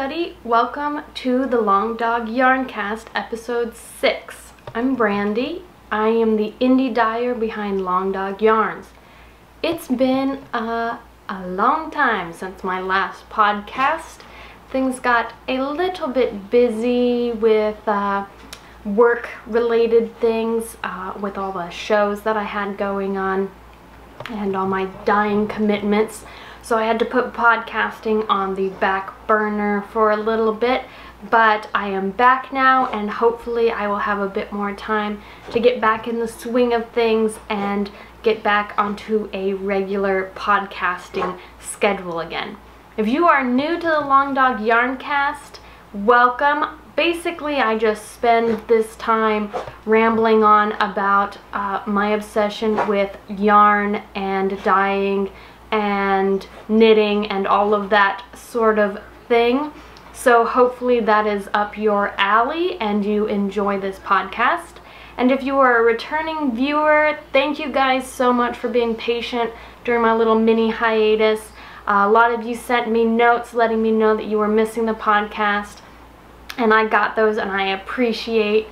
everybody, welcome to the Long Dog Yarncast episode 6. I'm Brandy. I am the indie dyer behind Long Dog Yarns. It's been a long time since my last podcast. Things got a little bit busy with work related things, with all the shows that I had going on and all my dyeing commitments. So I had to put podcasting on the back burner for a little bit, but I am back now and hopefully I will have a bit more time to get back in the swing of things and get back onto a regular podcasting schedule again. If you are new to the Long Dog Yarncast, welcome. Basically, I just spend this time rambling on about my obsession with yarn and dyeing and knitting and all of that sort of thing. So hopefully that is up your alley and you enjoy this podcast. And if you are a returning viewer, thank you guys so much for being patient during my little mini hiatus. A lot of you sent me notes letting me know that you were missing the podcast, and I got those, and I appreciate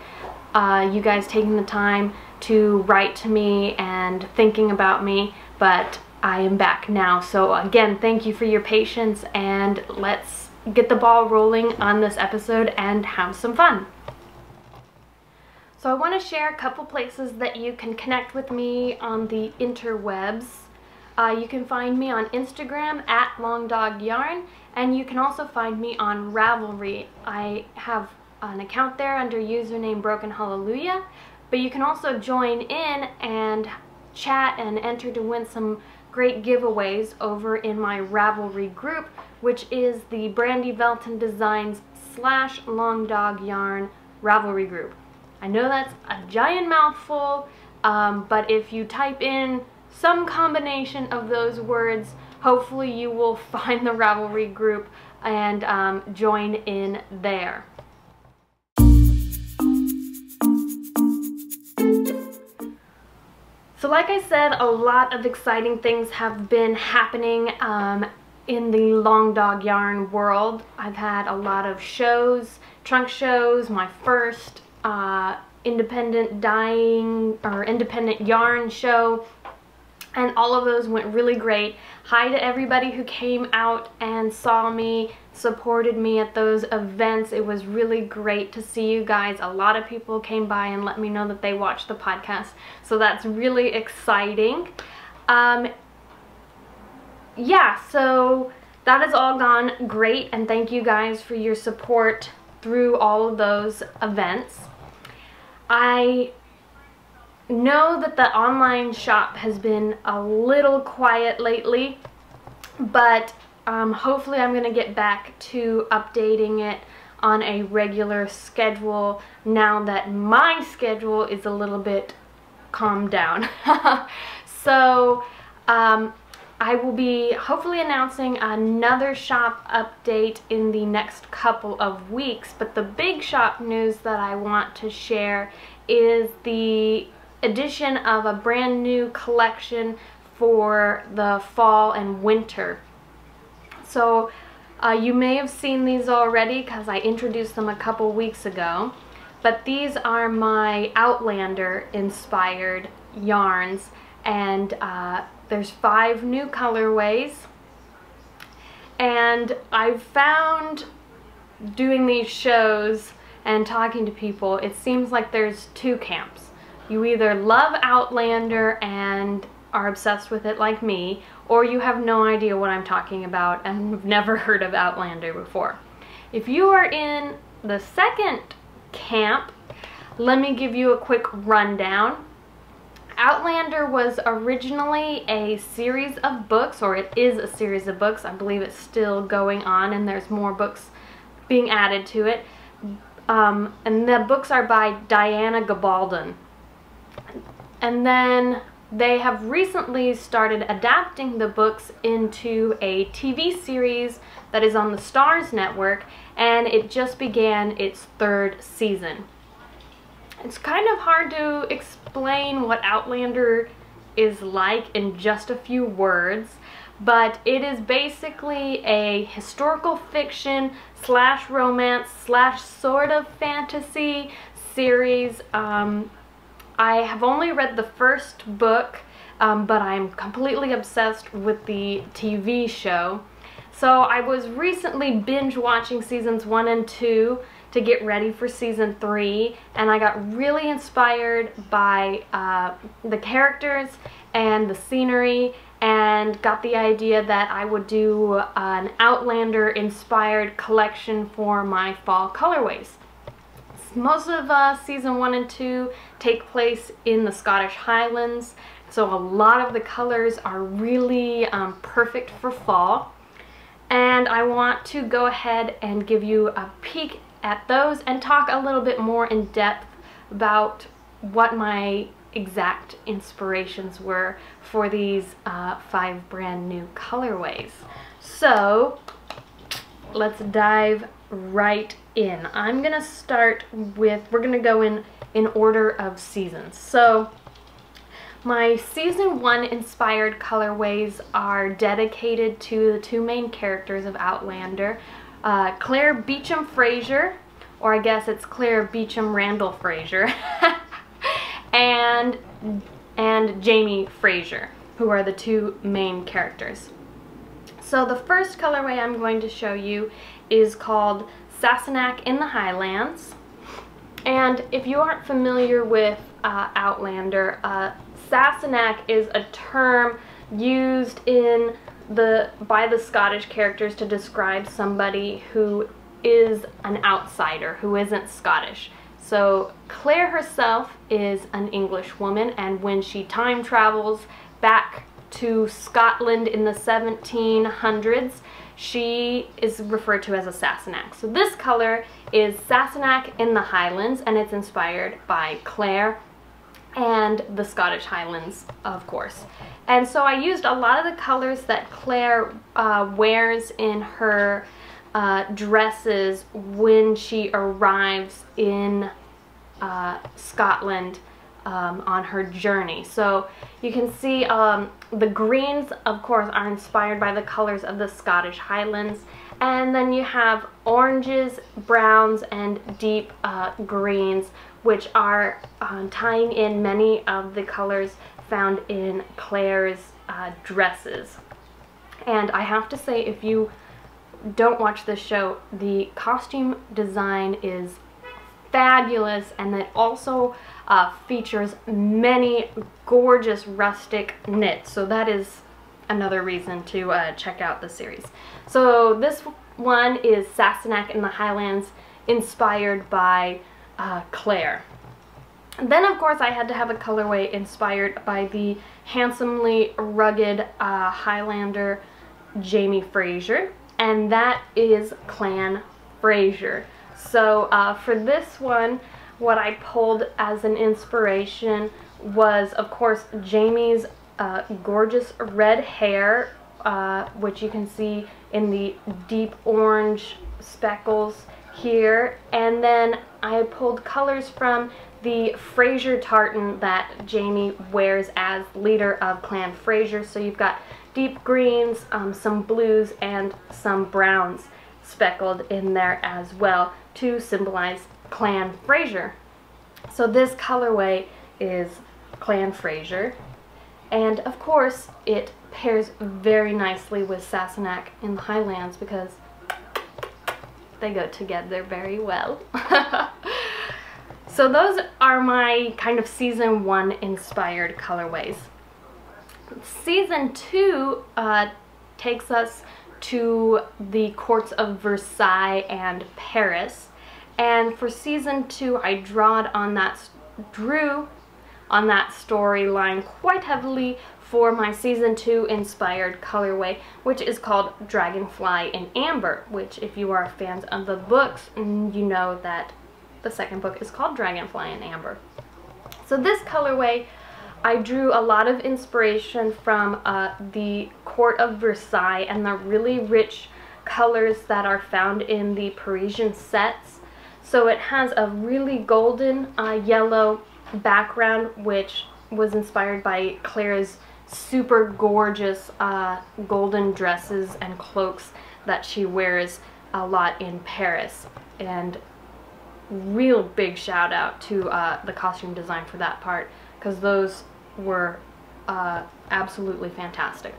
you guys taking the time to write to me and thinking about me, but I am back now. So again, thank you for your patience, and let's get the ball rolling on this episode and have some fun. So I want to share a couple places that you can connect with me on the interwebs. You can find me on Instagram at LongDogYarn, and you can also find me on Ravelry. I have an account there under username Broken Hallelujah, but you can also join in and chat and enter to win some great giveaways over in my Ravelry group, which is the Brandy Velton Designs / Long Dog Yarn Ravelry group. I know that's a giant mouthful, but if you type in some combination of those words, hopefully you will find the Ravelry group and join in there. So like I said, a lot of exciting things have been happening in the Long Dog Yarn world. I've had a lot of shows, trunk shows, my first independent dyeing or independent yarn show, and all of those went really great. Hi to everybody who came out and saw me, supported me at those events. It was really great to see you guys. A lot of people came by and let me know that they watched the podcast, so that's really exciting. Yeah, so that has all gone great, and thank you guys for your support through all of those events. I know that the online shop has been a little quiet lately, but hopefully I'm going to get back to updating it on a regular schedule now that my schedule is a little bit calmed down. So I will be hopefully announcing another shop update in the next couple of weeks, but the big shop news that I want to share is the addition of a brand new collection for the fall and winter. So you may have seen these already because I introduced them a couple weeks ago, but these are my Outlander-inspired yarns, and there's 5 new colorways, and I've found doing these shows and talking to people, it seems like there's 2 camps. You either love Outlander and are obsessed with it like me, or you have no idea what I'm talking about and have never heard of Outlander before. If you are in the second camp, let me give you a quick rundown. Outlander was originally a series of books, or it is a series of books. I believe it's still going on and there's more books being added to it. And the books are by Diana Gabaldon. And then they have recently started adapting the books into a TV series that is on the Starz network, and it just began its 3rd season. It's kind of hard to explain what Outlander is like in just a few words, but it is basically a historical fiction slash romance slash sort of fantasy series. I have only read the first book, but I'm completely obsessed with the TV show. So I was recently binge watching seasons 1 and 2 to get ready for season 3, and I got really inspired by the characters and the scenery, and got the idea that I would do an Outlander-inspired collection for my fall colorways. Most of season 1 and 2 take place in the Scottish Highlands, so a lot of the colors are really perfect for fall. And I want to go ahead and give you a peek at those and talk a little bit more in depth about what my exact inspirations were for these 5 brand new colorways. So let's dive right in. I'm gonna start with, we're gonna go in order of seasons. So my season 1 inspired colorways are dedicated to the 2 main characters of Outlander, Claire Beecham Fraser, or I guess it's Claire Beecham Randall Fraser, and Jamie Fraser, who are the 2 main characters. So the first colorway I'm going to show you is called Sassenach in the Highlands. And if you aren't familiar with Outlander, Sassenach is a term used by the Scottish characters to describe somebody who is an outsider, who isn't Scottish. So Claire herself is an English woman, and when she time travels back to Scotland in the 1700s, she is referred to as a Sassenach. So this color is Sassenach in the Highlands, and it's inspired by Claire and the Scottish Highlands, of course. And so I used a lot of the colors that Claire wears in her dresses when she arrives in Scotland on her journey. So you can see the greens, of course, are inspired by the colors of the Scottish Highlands, and then you have oranges, browns, and deep greens, which are tying in many of the colors found in Claire's dresses. And I have to say, if you don't watch this show, the costume design is fabulous, and it also features many gorgeous rustic knits, so that is another reason to check out the series. So this one is Sassenach in the Highlands, inspired by Claire. And then of course I had to have a colorway inspired by the handsomely rugged Highlander Jamie Fraser, and that is Clan Fraser. So for this one, what I pulled as an inspiration was, of course, Jamie's gorgeous red hair, which you can see in the deep orange speckles here. And then I pulled colors from the Fraser tartan that Jamie wears as leader of Clan Fraser. So you've got deep greens, some blues, and some browns speckled in there as well to symbolize Clan Fraser. So this colorway is Clan Fraser, and of course it pairs very nicely with Sassenach in the Highlands because they go together very well. So those are my kind of season 1 inspired colorways. Season 2 takes us to the courts of Versailles and Paris, and for season 2 I drew on that storyline quite heavily for my season 2 inspired colorway, which is called Dragonfly in Amber, which, if you are fans of the books, you know that the second book is called Dragonfly in Amber. So this colorway, I drew a lot of inspiration from the court of Versailles and the really rich colors that are found in the Parisian sets. So it has a really golden yellow background, which was inspired by Claire's super gorgeous golden dresses and cloaks that she wears a lot in Paris, and real big shout out to the costume design for that part, because those were absolutely fantastic.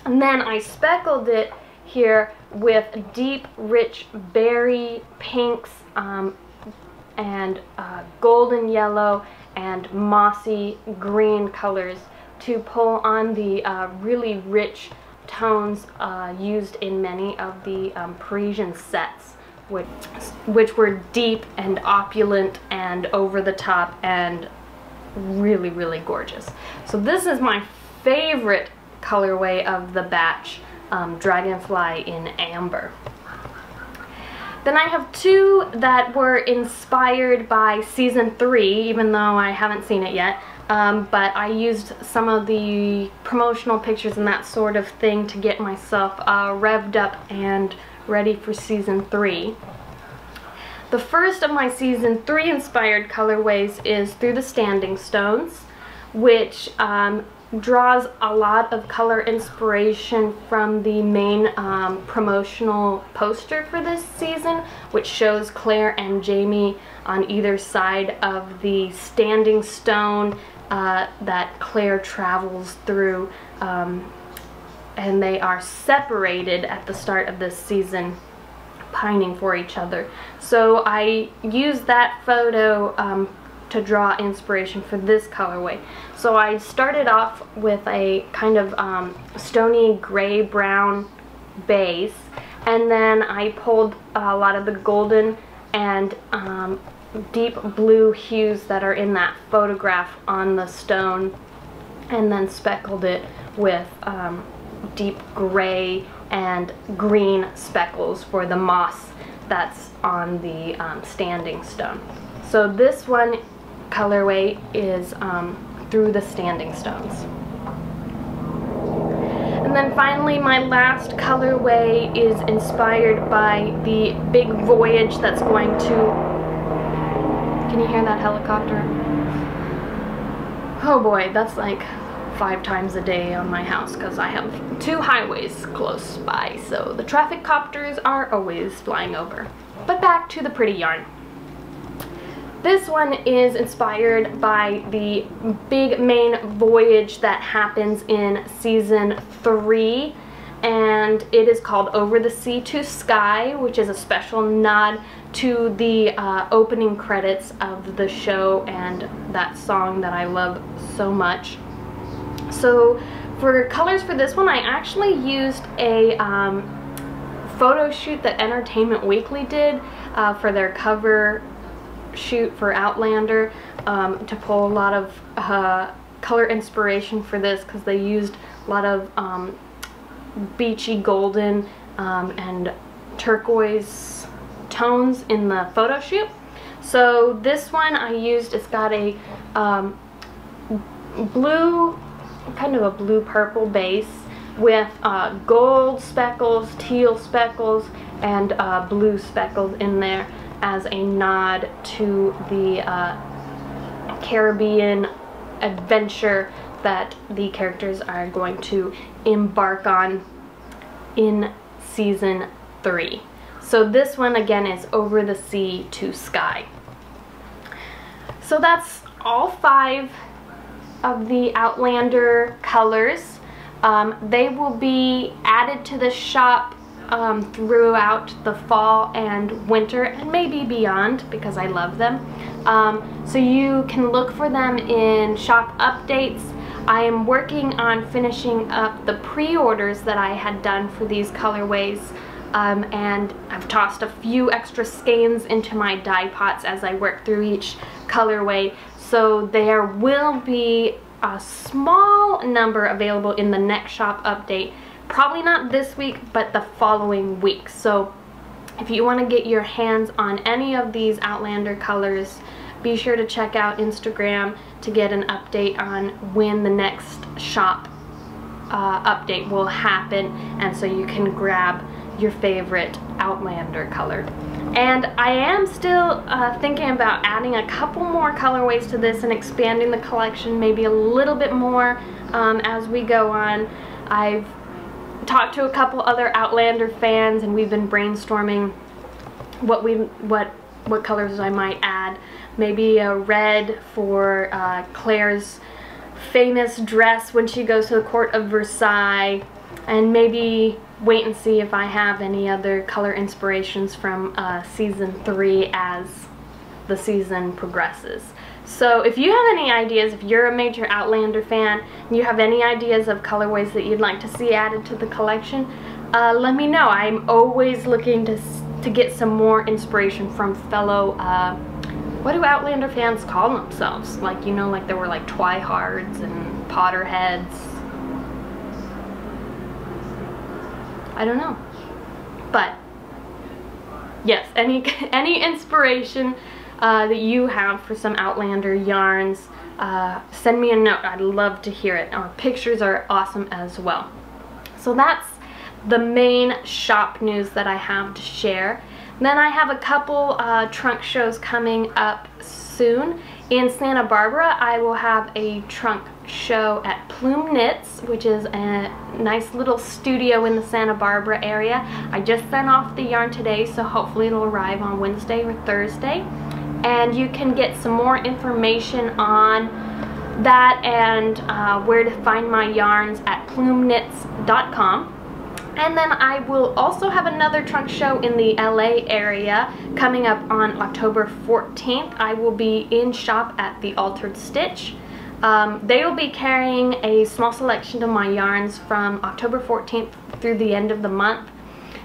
And then I speckled it here with deep, rich berry pinks and golden yellow and mossy green colors to pull on the really rich tones used in many of the Parisian sets, which were deep and opulent and over the top and really, really gorgeous. So this is my favorite colorway of the batch, Dragonfly in Amber. Then I have two that were inspired by season 3, even though I haven't seen it yet, but I used some of the promotional pictures and that sort of thing to get myself revved up and ready for season 3. The first of my season 3 inspired colorways is Through the Standing Stones, which draws a lot of color inspiration from the main promotional poster for this season, which shows Claire and Jamie on either side of the standing stone that Claire travels through, and they are separated at the start of this season, pining for each other. So I used that photo to draw inspiration for this colorway. So I started off with a kind of stony gray brown base, and then I pulled a lot of the golden and deep blue hues that are in that photograph on the stone, and then speckled it with deep gray and green speckles for the moss that's on the standing stone. So this one colorway is Through the Standing Stones. And then finally, my last colorway is inspired by the big voyage that's going to... Can you hear that helicopter? Oh boy, that's like 5 times a day on my house, because I have 2 highways close by, so the traffic copters are always flying over. But back to the pretty yarn. This one is inspired by the big main voyage that happens in season 3, and it is called Over the Sea to Sky, which is a special nod to the opening credits of the show and that song that I love so much. So for colors for this one, I actually used a photo shoot that Entertainment Weekly did for their cover shoot for Outlander, to pull a lot of color inspiration for this, because they used a lot of beachy golden and turquoise tones in the photo shoot. So this one I used, it's got a blue, kind of a blue purple base with gold speckles, teal speckles, and blue speckles in there as a nod to the Caribbean adventure that the characters are going to embark on in season 3. So this one again is Over the Sea to Sky. So that's all 5 of the Outlander colors. They will be added to the shop throughout the fall and winter, and maybe beyond, because I love them. So you can look for them in shop updates. I am working on finishing up the pre-orders that I had done for these colorways, and I've tossed a few extra skeins into my dye pots as I work through each colorway. So there will be a small number available in the next shop update. Probably not this week, but the following week. So if you want to get your hands on any of these Outlander colors, be sure to check out Instagram to get an update on when the next shop update will happen, and so you can grab your favorite Outlander color. And I am still thinking about adding a couple more colorways to this and expanding the collection maybe a little bit more as we go on. I've talked to a couple other Outlander fans, and we've been brainstorming what colors I might add. Maybe a red for Claire's famous dress when she goes to the court of Versailles, and maybe wait and see if I have any other color inspirations from season 3 as the season progresses. So if you have any ideas, if you're a major Outlander fan and you have any ideas of colorways that you'd like to see added to the collection, let me know. I'm always looking to get some more inspiration from fellow, what do Outlander fans call themselves? Like, you know, like there were like Twihards and Potterheads. I don't know. But yes, any inspiration that you have for some Outlander yarns, send me a note. I'd love to hear it. Our pictures are awesome as well. So that's the main shop news that I have to share. Then I have a couple trunk shows coming up soon. In Santa Barbara, I will have a trunk show at Plume Knits, which is a nice little studio in the Santa Barbara area. I just sent off the yarn today, so hopefully it'll arrive on Wednesday or Thursday. And you can get some more information on that and where to find my yarns at plumeknits.com. And then I will also have another trunk show in the LA area coming up on October 14th. I will be in shop at the Altered Stitch. They will be carrying a small selection of my yarns from October 14th through the end of the month.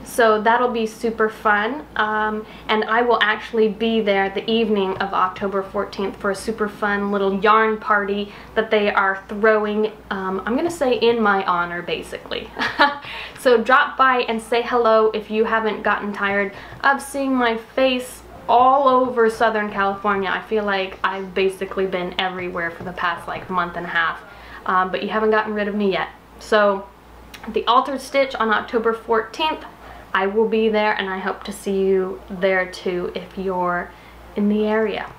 So that'll be super fun, and I will actually be there the evening of October 14th for a super fun little yarn party that they are throwing, I'm gonna say in my honor, basically. So drop by and say hello if you haven't gotten tired of seeing my face all over Southern California. I feel like I've basically been everywhere for the past like month and a half, but you haven't gotten rid of me yet. So the Altered Stitch on October 14th, I will be there, and I hope to see you there too if you're in the area.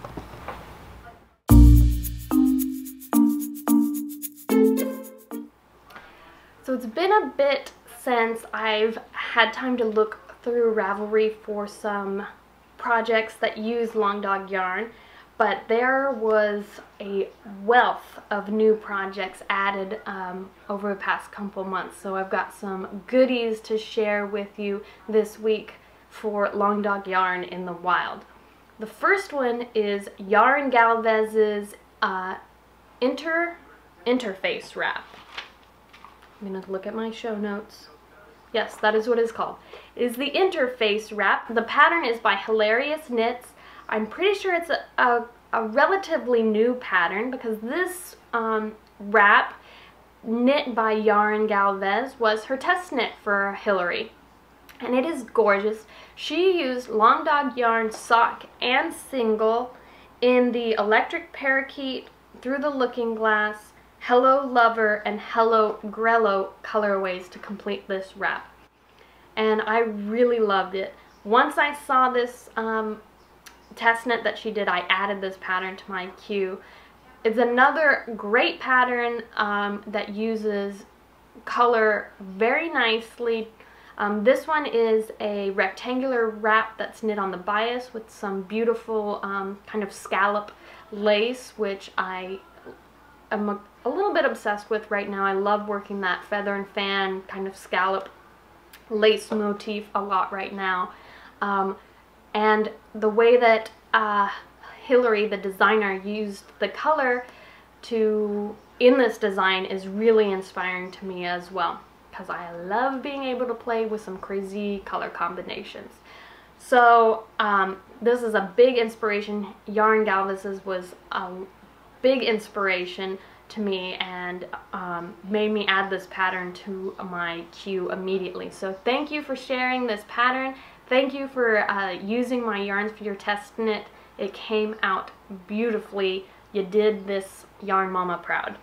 So it's been a bit since I've had time to look through Ravelry for some projects that use Long Dog yarn, but there was a wealth of new projects added over the past couple months. So I've got some goodies to share with you this week for Long Dog yarn in the wild. The first one is Yarn Galvez's interface wrap. I'm gonna look at my show notes. Yes, that is what it's called. It is the interface wrap. The pattern is by Hilarious Knits. I'm pretty sure it's a relatively new pattern because this wrap, knit by Yarn Galvez, was her test knit for Hillary. And it is gorgeous. She used Long Dog yarn sock and single in the Electric Parakeet, Through the Looking Glass, Hello Lover, and Hello Grello colorways to complete this wrap. And I really loved it. Once I saw this test knit that she did, I added this pattern to my queue. It's another great pattern that uses color very nicely. This one is a rectangular wrap that's knit on the bias with some beautiful kind of scallop lace, which I am a little bit obsessed with right now. I love working that feather and fan kind of scallop lace motif a lot right now. And the way that Hillary, the designer, used the color in this design is really inspiring to me as well, because I love being able to play with some crazy color combinations. So this is a big inspiration. Yarn Galvez's was a big inspiration to me and made me add this pattern to my queue immediately. So thank you for sharing this pattern. Thank you for using my yarns for your test knit. It came out beautifully. You did this yarn mama proud.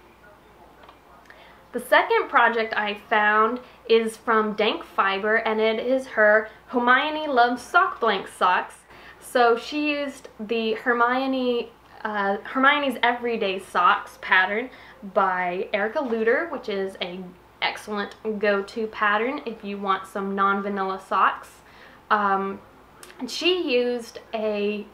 The second project I found is from Dank Fiber, and it is her Hermione Loves Sock Blank Socks. So she used the Hermione's Everyday Socks pattern by Erica Luter, which is a excellent go-to pattern if you want some non-vanilla socks. And she used a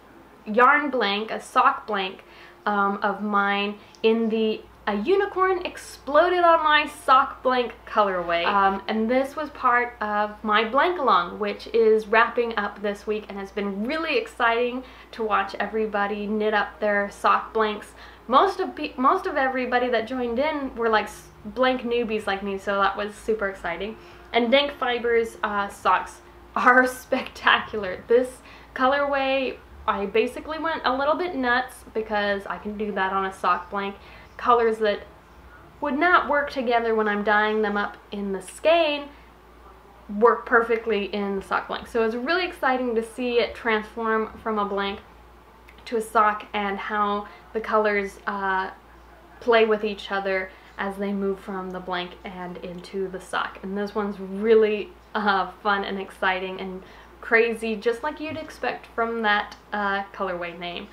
yarn blank, a sock blank of mine in the A Unicorn Exploded on My Sock Blank colorway. And this was part of my blank along, which is wrapping up this week, and has been really exciting to watch everybody knit up their sock blanks. Most of everybody that joined in were like blank newbies like me, so that was super exciting. And Dank Fibers socks are spectacular. This colorway, I basically went a little bit nuts because I can do that on a sock blank. Colors that would not work together when I'm dyeing them up in the skein work perfectly in the sock blank. So it's really exciting to see it transform from a blank to a sock, and how the colors play with each other as they move from the blank and into the sock. And this one's really fun and exciting and crazy, just like you'd expect from that colorway name.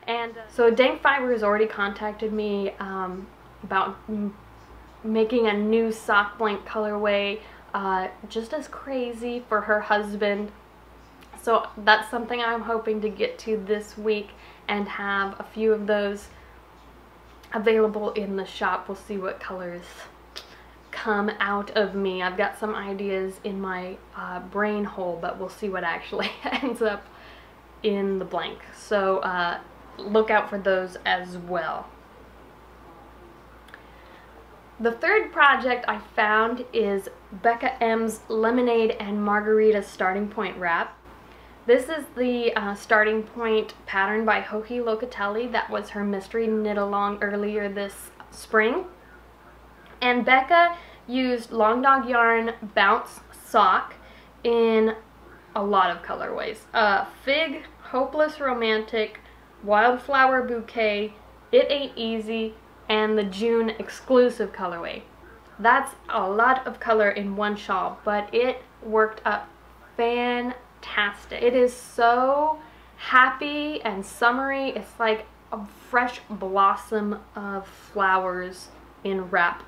And so Dank Fiber has already contacted me about making a new sock blank colorway just as crazy for her husband. So that's something I'm hoping to get to this week and have a few of those available in the shop. We'll see what colors come out of me. I've got some ideas in my brain hole, but we'll see what actually ends up in the blank. So look out for those as well. The third project I found is Becca M's Lemonade and Margarita Starting Point Wrap. This is the Starting Point pattern by Hoki Locatelli. That was her mystery knit along earlier this spring. And Becca used Long Dog Yarn Bounce Sock in a lot of colorways. Fig, Hopeless Romantic, Wildflower Bouquet, It Ain't Easy, and the June exclusive colorway. That's a lot of color in one shawl, but it worked up fantastic. It is so happy and summery. It's like a fresh blossom of flowers in wrap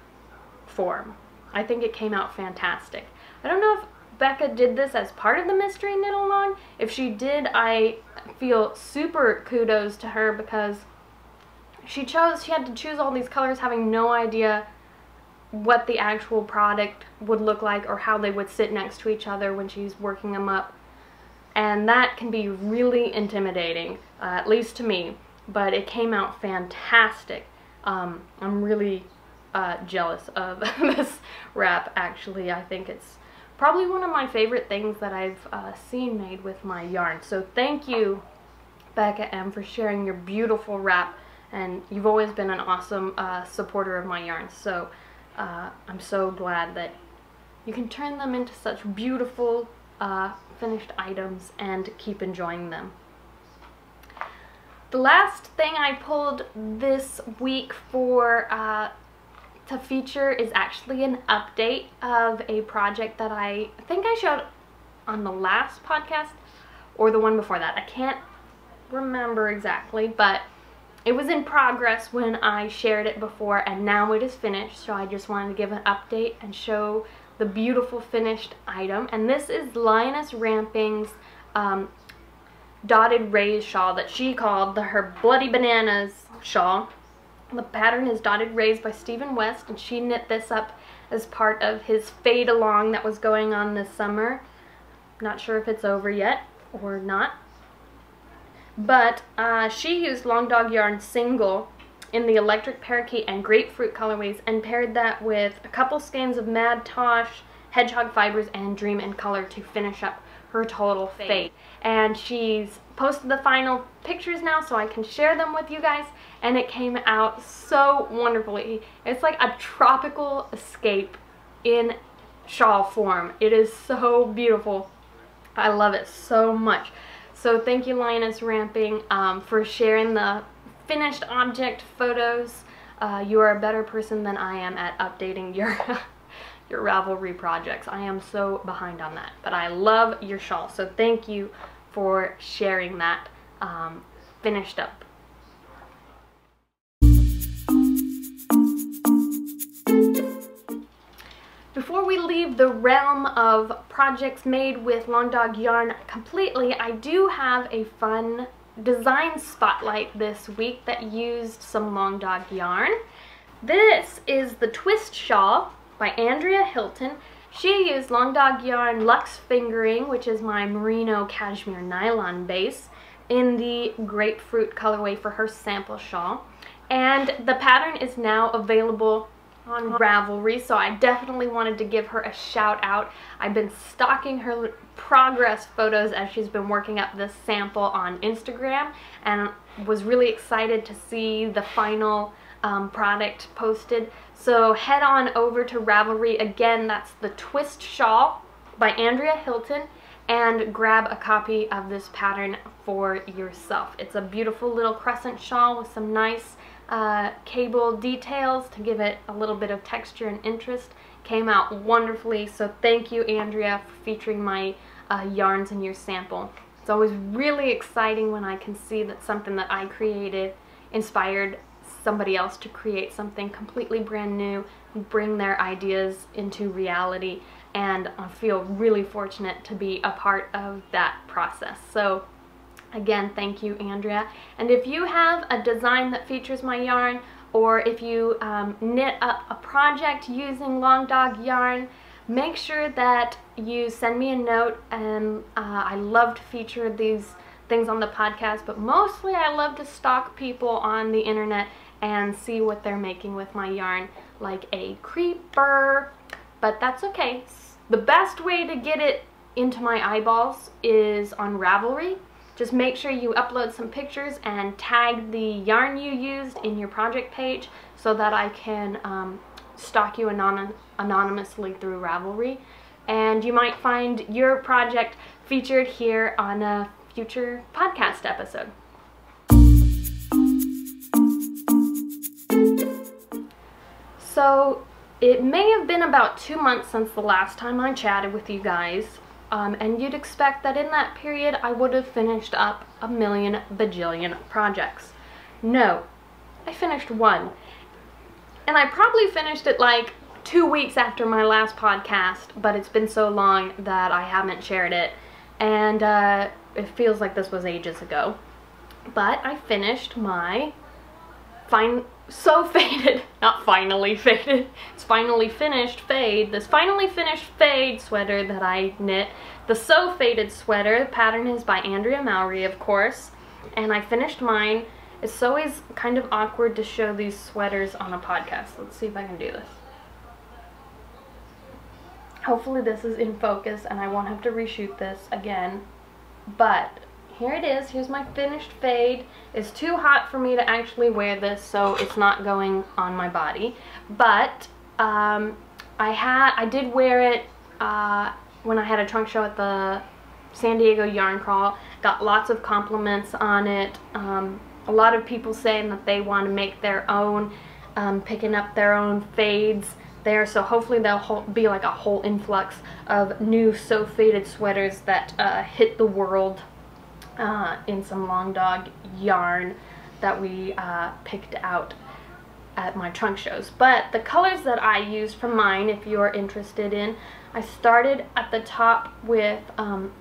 form. I think it came out fantastic. I don't know if Becca did this as part of the mystery knit along. If she did, I feel super kudos to her, because she had to choose all these colors having no idea what the actual product would look like or how they would sit next to each other when she's working them up. And that can be really intimidating, at least to me, but it came out fantastic. I'm really jealous of this wrap, actually. I think it's probably one of my favorite things that I've seen made with my yarn. So thank you, Becca M, for sharing your beautiful wrap, and you've always been an awesome supporter of my yarns. So I'm so glad that you can turn them into such beautiful finished items and keep enjoying them. The last thing I pulled this week for to feature is actually an update of a project that I think I showed on the last podcast or the one before that. I can't remember exactly, but it was in progress when I shared it before, and now it is finished. So I just wanted to give an update and show the beautiful finished item. And this is Lioness Ramping's dotted rays shawl that she called her Bloody Bananas shawl. The pattern is Dotted Rays by Stephen West, and she knit this up as part of his fade along that was going on this summer. Not sure if it's over yet or not. But she used Long Dog Yarn Single in the Electric Parakeet and Grapefruit colorways, and paired that with a couple skeins of Mad Tosh, Hedgehog Fibers, and Dream in Color to finish up her total fade. And she's posted the final pictures now, so I can share them with you guys, and it came out so wonderfully. It's like a tropical escape in shawl form. It is so beautiful. I love it so much. So thank you, Lioness Ramping, for sharing the finished object photos. You are a better person than I am at updating your your Ravelry projects. I am so behind on that, but I love your shawl, so thank you for sharing that finished up. leave the realm of projects made with Long Dog yarn completely, I do have a fun design spotlight this week that used some Long Dog yarn. This is the Twist Shawl by Andrea Hilton. She used Long Dog yarn Luxe Fingering, which is my merino cashmere nylon base, in the grapefruit colorway for her sample shawl. And the pattern is now available on Ravelry, so I definitely wanted to give her a shout out. I've been stalking her progress photos as she's been working up this sample on Instagram, and was really excited to see the final product posted. So head on over to Ravelry. Again, that's the Twist Shawl by Andrea Hilton, and grab a copy of this pattern for yourself. It's a beautiful little crescent shawl with some nice cable details to give it a little bit of texture and interest. Came out wonderfully, so thank you, Andrea, for featuring my yarns in your sample. It's always really exciting when I can see that something that I created inspired somebody else to create something completely brand new and bring their ideas into reality, and I feel really fortunate to be a part of that process. So again, thank you, Andrea. And if you have a design that features my yarn, or if you knit up a project using Long Dog yarn, make sure that you send me a note. And I love to feature these things on the podcast, but mostly I love to stalk people on the internet and see what they're making with my yarn, like a creeper, but that's okay. The best way to get it into my eyeballs is on Ravelry. Just make sure you upload some pictures and tag the yarn you used in your project page so that I can stalk you anonymously through Ravelry. And you might find your project featured here on a future podcast episode. So it may have been about 2 months since the last time I chatted with you guys. And you'd expect that in that period I would have finished up a million bajillion projects. No, I finished one. And I probably finished it like 2 weeks after my last podcast, but it's been so long that I haven't shared it. And it feels like this was ages ago. But I finished my so faded, not finally faded, it's finally finished fade, this finally finished fade sweater that I knit. The So Faded sweater, the pattern is by Andrea Mowry, of course, and I finished mine. It's always kind of awkward to show these sweaters on a podcast. Let's see if I can do this. Hopefully this is in focus and I won't have to reshoot this again, but here it is. Here's my finished fade. It's too hot for me to actually wear this, so it's not going on my body. But I did wear it when I had a trunk show at the San Diego Yarn Crawl. Got lots of compliments on it. A lot of people saying that they want to make their own, picking up their own fades there. So hopefully there'll be like a whole influx of new So Faded sweaters that hit the world. In some Long Dog yarn that we picked out at my trunk shows. But the colors that I used for mine, if you're interested in, I started at the top with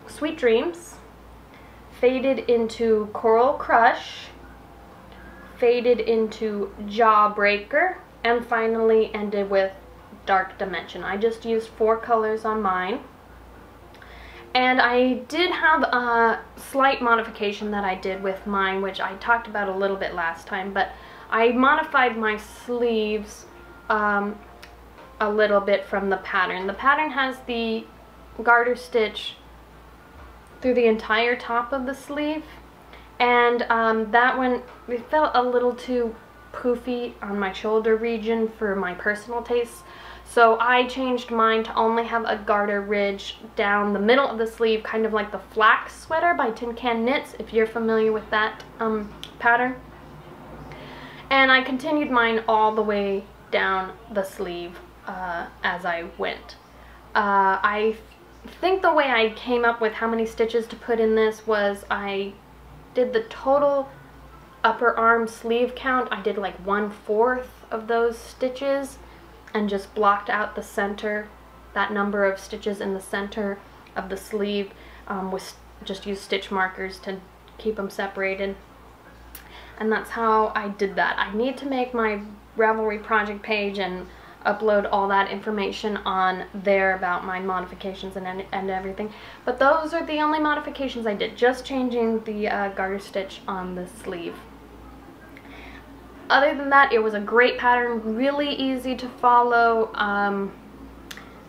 Sweet Dreams, faded into Coral Crush, faded into Jawbreaker, and finally ended with Dark Dimension. I just used 4 colors on mine. And I did have a slight modification that I did with mine, which I talked about a little bit last time, but I modified my sleeves a little bit from the pattern. The pattern has the garter stitch through the entire top of the sleeve, and that one, it felt a little too poofy on my shoulder region for my personal tastes. So I changed mine to only have a garter ridge down the middle of the sleeve, kind of like the Flax sweater by Tin Can Knits, if you're familiar with that pattern. And I continued mine all the way down the sleeve as I went. I think the way I came up with how many stitches to put in this was I did the total upper arm sleeve count. I did like 1/4 of those stitches and just blocked out the center that number of stitches in the center of the sleeve just use stitch markers to keep them separated. And that's how I did that. I need to make my Ravelry project page and upload all that information on there about my modifications and everything. But those are the only modifications I did, just changing the garter stitch on the sleeve. Other than that, it was a great pattern, really easy to follow.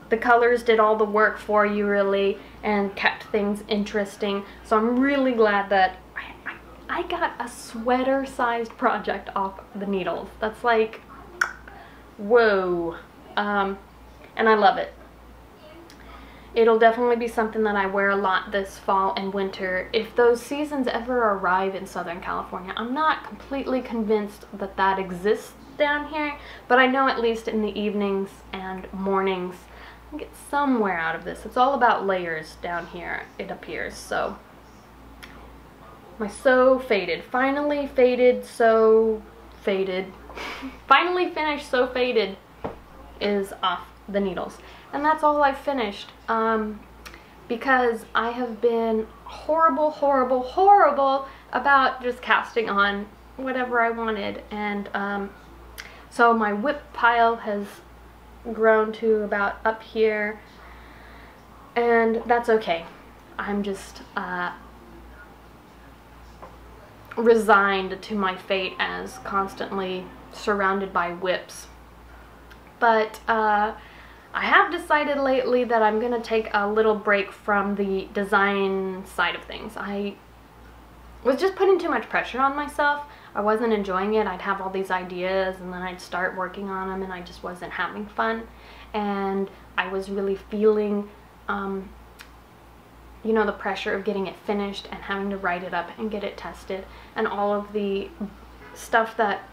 The colors did all the work for you, really, and kept things interesting. So I'm really glad that I got a sweater-sized project off the needles. That's like, whoa. And I love it. It'll definitely be something that I wear a lot this fall and winter. If those seasons ever arrive in Southern California, I'm not completely convinced that that exists down here, but I know at least in the evenings and mornings, I can get somewhere out of this. It's all about layers down here, it appears. So my So Faded, finally faded, so faded, finally finished So Faded is off the needles. And that's all I've finished, because I have been horrible about just casting on whatever I wanted. And so my whip pile has grown to about up here, and that's okay. I'm just resigned to my fate as constantly surrounded by whips. But I have decided lately that I'm gonna take a little break from the design side of things. I was just putting too much pressure on myself. I wasn't enjoying it. I'd have all these ideas and then I'd start working on them and I just wasn't having fun. And I was really feeling, you know, the pressure of getting it finished and having to write it up and get it tested and all of the stuff that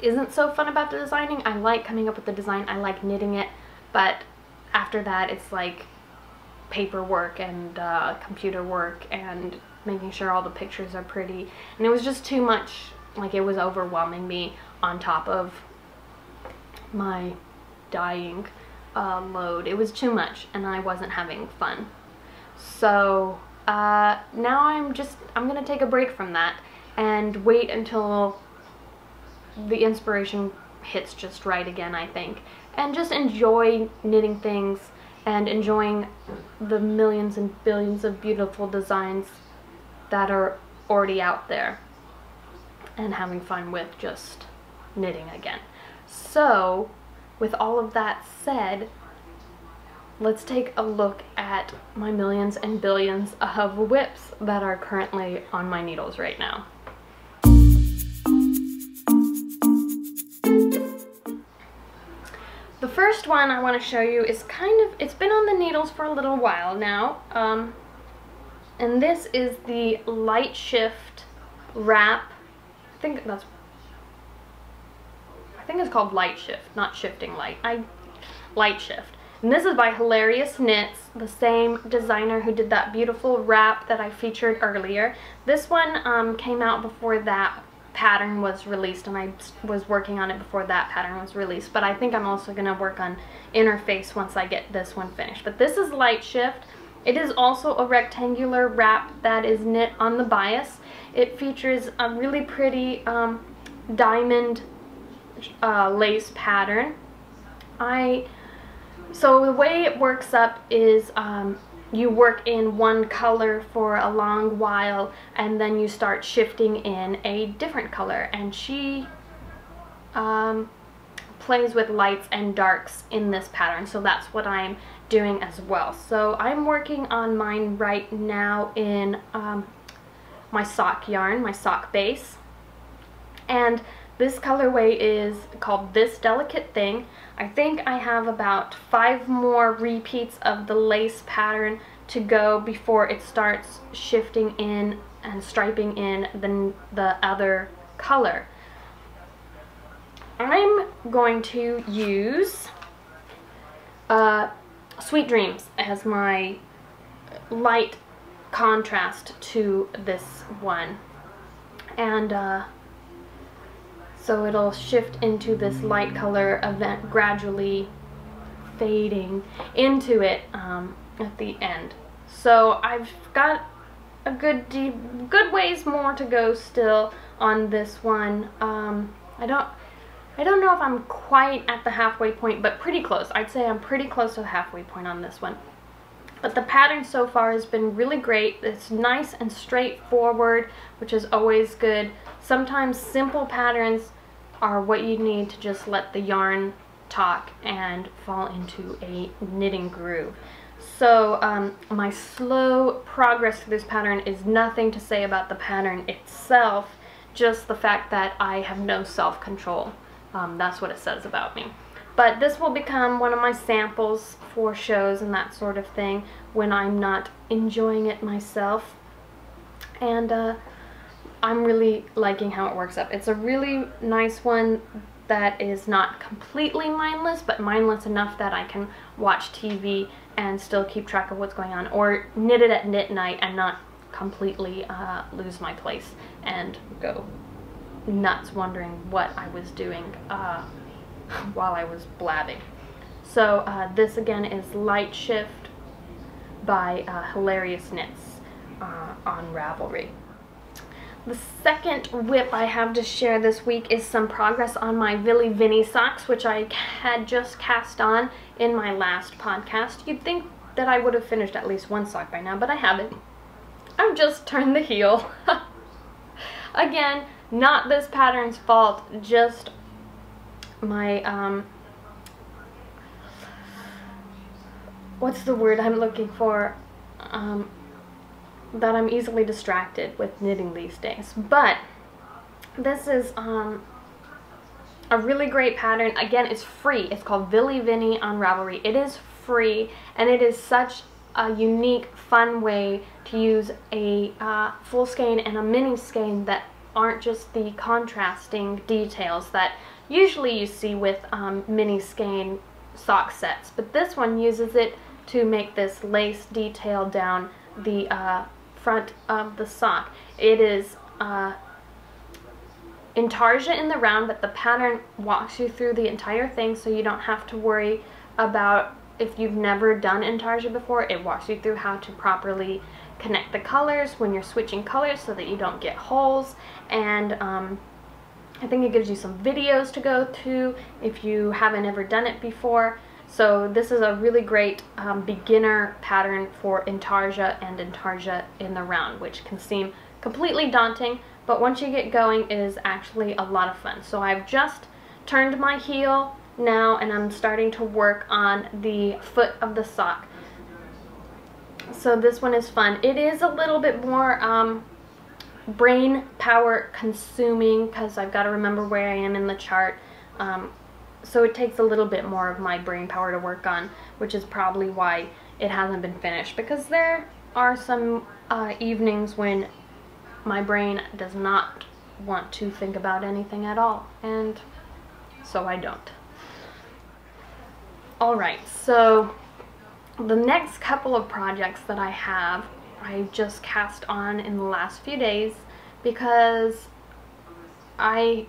isn't so fun about the designing. I like coming up with the design. I like knitting it. But after that, it's like paperwork and computer work and making sure all the pictures are pretty. And it was just too much, like it was overwhelming me on top of my dyeing load. It was too much and I wasn't having fun. So now I'm gonna take a break from that and wait until the inspiration hits just right again, I think. And just enjoy knitting things and enjoying the millions and billions of beautiful designs that are already out there and having fun with just knitting again. So with all of that said, let's take a look at my millions and billions of whips that are currently on my needles right now. The first one I want to show you is it's been on the needles for a little while now, and this is the Light Shift wrap. I think it's called Light Shift, not Shifting Light. Light Shift. And this is by Hilarious Knits, the same designer who did that beautiful wrap that I featured earlier. This one came out before that pattern was released, and I was working on it before that pattern was released, but I think I'm also going to work on interface once I get this one finished. But this is Light Shift. It is also a rectangular wrap that is knit on the bias. It features a really pretty diamond lace pattern. So the way it works up is you work in one color for a long while and then you start shifting in a different color, and she plays with lights and darks in this pattern, so that's what I'm doing as well. So I'm working on mine right now in my sock yarn, my sock base, and this colorway is called This Delicate Thing. I think I have about 5 more repeats of the lace pattern to go before it starts shifting in and striping in the other color. I'm going to use Sweet Dreams as my light contrast to this one, and so it'll shift into this light color event, gradually fading into it at the end. So I've got a good ways more to go still on this one. I don't know if I'm quite at the halfway point, but pretty close. I'd say I'm pretty close to the halfway point on this one. But the pattern so far has been really great. It's nice and straightforward, which is always good. Sometimes simple patterns are what you need to just let the yarn talk and fall into a knitting groove. So my slow progress through this pattern is nothing to say about the pattern itself, just the fact that I have no self-control. That's what it says about me. But this will become one of my samples for shows and that sort of thing when I'm not enjoying it myself. And I'm really liking how it works up. It's a really nice one that is not completely mindless, but mindless enough that I can watch TV and still keep track of what's going on, or knit it at knit night and not completely lose my place and go nuts wondering what I was doing while I was blabbing. So this again is Light Shift by Hilarious Knits on Ravelry. The second whip I have to share this week is some progress on my Villy Vinny socks, which I had just cast on in my last podcast. You'd think that I would have finished at least one sock by now, but I haven't. I've just turned the heel. Again, not this pattern's fault, just my, what's the word I'm looking for? That I'm easily distracted with knitting these days. But this is a really great pattern. Again, it's free. It's called Villy Vinny on Ravelry. It is free, and it is such a unique, fun way to use a full skein and a mini skein that aren't just the contrasting details that usually you see with mini skein sock sets. But this one uses it to make this lace detail down the front of the sock. It is intarsia in the round, but the pattern walks you through the entire thing, so you don't have to worry about if you've never done intarsia before. It walks you through how to properly connect the colors when you're switching colors so that you don't get holes, and I think it gives you some videos to go to if you haven't ever done it before. So this is a really great beginner pattern for intarsia and intarsia in the round, which can seem completely daunting, but once you get going, it is actually a lot of fun. So I've just turned my heel now, and I'm starting to work on the foot of the sock. So this one is fun. It is a little bit more brain power consuming because I've got to remember where I am in the chart. So it takes a little bit more of my brain power to work on, which is probably why it hasn't been finished, because there are some evenings when my brain does not want to think about anything at all, and so I don't. Alright, so the next couple of projects that I have, I just cast on in the last few days because I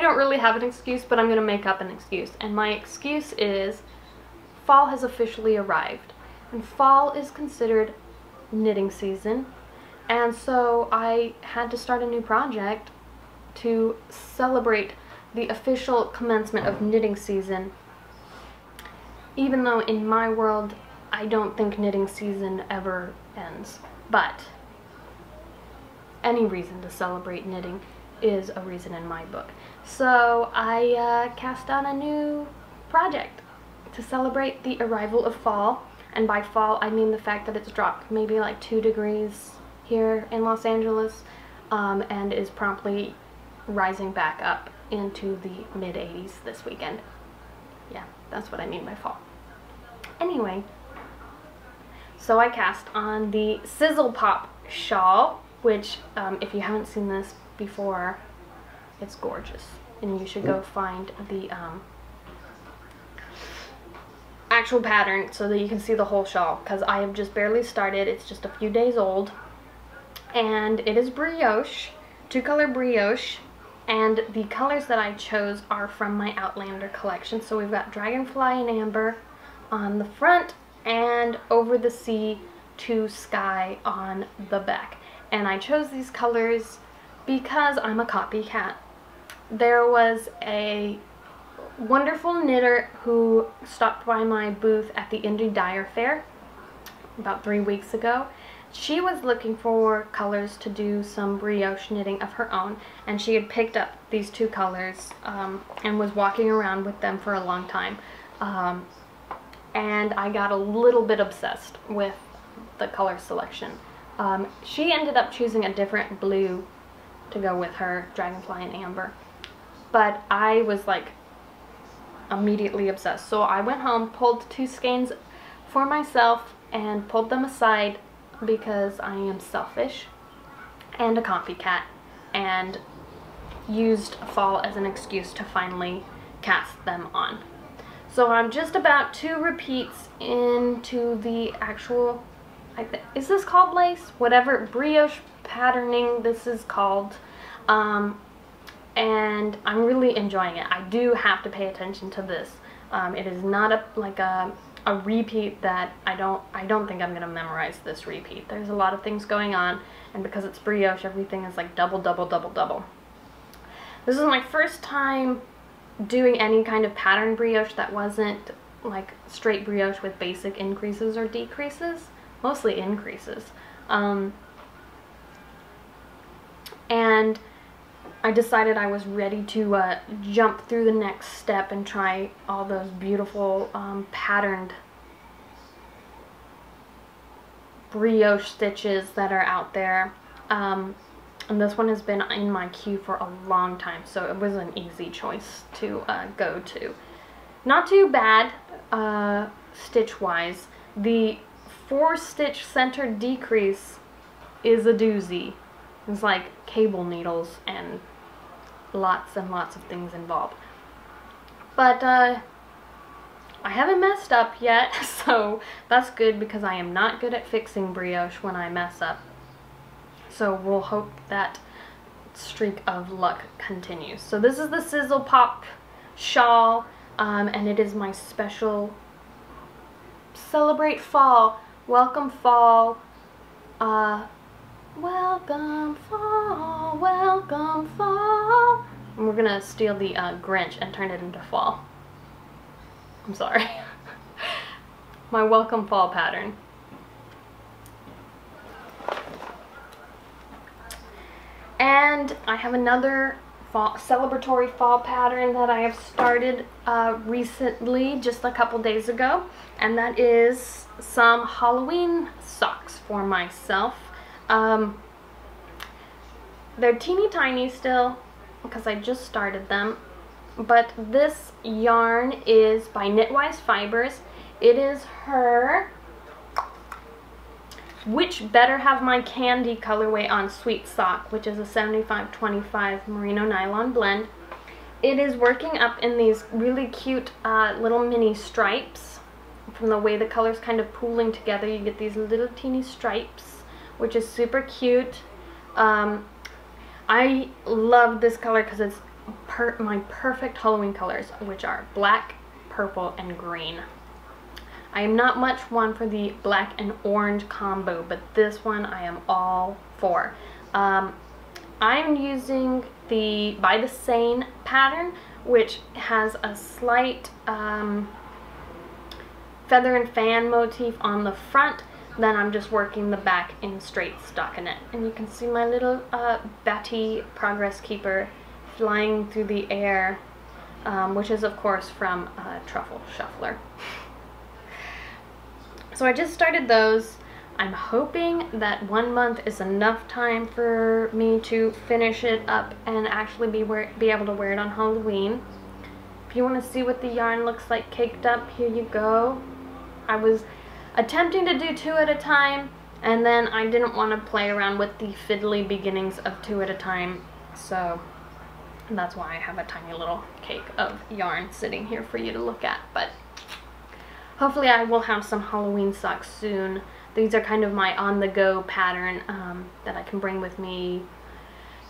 don't really have an excuse, but I'm going to make up an excuse. And my excuse is fall has officially arrived. And fall is considered knitting season. And so I had to start a new project to celebrate the official commencement of knitting season. Even though in my world, I don't think knitting season ever ends. But any reason to celebrate knitting is a reason in my book. So I cast on a new project to celebrate the arrival of fall, and by fall I mean the fact that it's dropped maybe like 2 degrees here in Los Angeles, and is promptly rising back up into the mid-80s this weekend. Yeah, that's what I mean by fall. Anyway, so I cast on the Sizzle Pop shawl, which if you haven't seen this before, it's gorgeous, and you should go find the actual pattern so that you can see the whole shawl, because I have just barely started. It's just a few days old, and it is brioche, 2-color brioche, And the colors that I chose are from my Outlander collection. So we've got Dragonfly and Amber on the front and Over the Sea to Sky on the back. And I chose these colors because I'm a copycat. There was a wonderful knitter who stopped by my booth at the Indie Dyer Fair about 3 weeks ago. She was looking for colors to do some brioche knitting of her own, and she had picked up these two colors and was walking around with them for a long time. And I got a little bit obsessed with the color selection. She ended up choosing a different blue to go with her Dragonfly and Amber, but I was like immediately obsessed. So I went home, pulled 2 skeins for myself and pulled them aside because I am selfish and a copycat, and used fall as an excuse to finally cast them on. So I'm just about 2 repeats into the actual, is this called lace? Whatever brioche patterning this is called. And I'm really enjoying it. I do have to pay attention to this. It is not a repeat that I don't think I'm gonna memorize this repeat. There's a lot of things going on, and because it's brioche, everything is like double, double, double, double. This is my first time doing any kind of pattern brioche that wasn't like straight brioche with basic increases or decreases, mostly increases. And I decided I was ready to jump through the next step and try all those beautiful patterned brioche stitches that are out there. And this one has been in my queue for a long time, so it was an easy choice to go to. Not too bad stitch-wise. The 4-stitch center decrease is a doozy. It's like cable needles and lots of things involved. But I haven't messed up yet, so that's good because I am not good at fixing brioche when I mess up. So we'll hope that streak of luck continues. So this is the Sizzle Pop shawl, and it is my special Celebrate Fall, Welcome Fall, welcome fall, welcome fall. And we're gonna steal the Grinch and turn it into fall. I'm sorry. My welcome fall pattern. And I have another fall, celebratory fall pattern that I have started recently, just a couple days ago. And that is some Halloween socks for myself. They're teeny tiny still because I just started them, but this yarn is by Knitwise Fibers. It is her Which Better Have My Candy colorway on Sweet Sock, which is a 75-25 merino nylon blend. It is working up in these really cute little mini stripes. From the way the colors kind of pooling together, you get these little teeny stripes, which is super cute. I love this color because it's my perfect Halloween colors, which are black, purple, and green. I am not much one for the black and orange combo, but this one I am all for. I'm using the By the Seine pattern, which has a slight feather and fan motif on the front. Then I'm just working the back in straight stockinette. And you can see my little Betty Progress Keeper flying through the air, which is of course from Truffle Shuffler. So I just started those. I'm hoping that 1 month is enough time for me to finish it up and actually be able to wear it on Halloween. If you want to see what the yarn looks like caked up, here you go. I was attempting to do 2 at a time, and then I didn't want to play around with the fiddly beginnings of 2 at a time, so that's why I have a tiny little cake of yarn sitting here for you to look at. But hopefully I will have some Halloween socks soon. These are kind of my on-the-go pattern that I can bring with me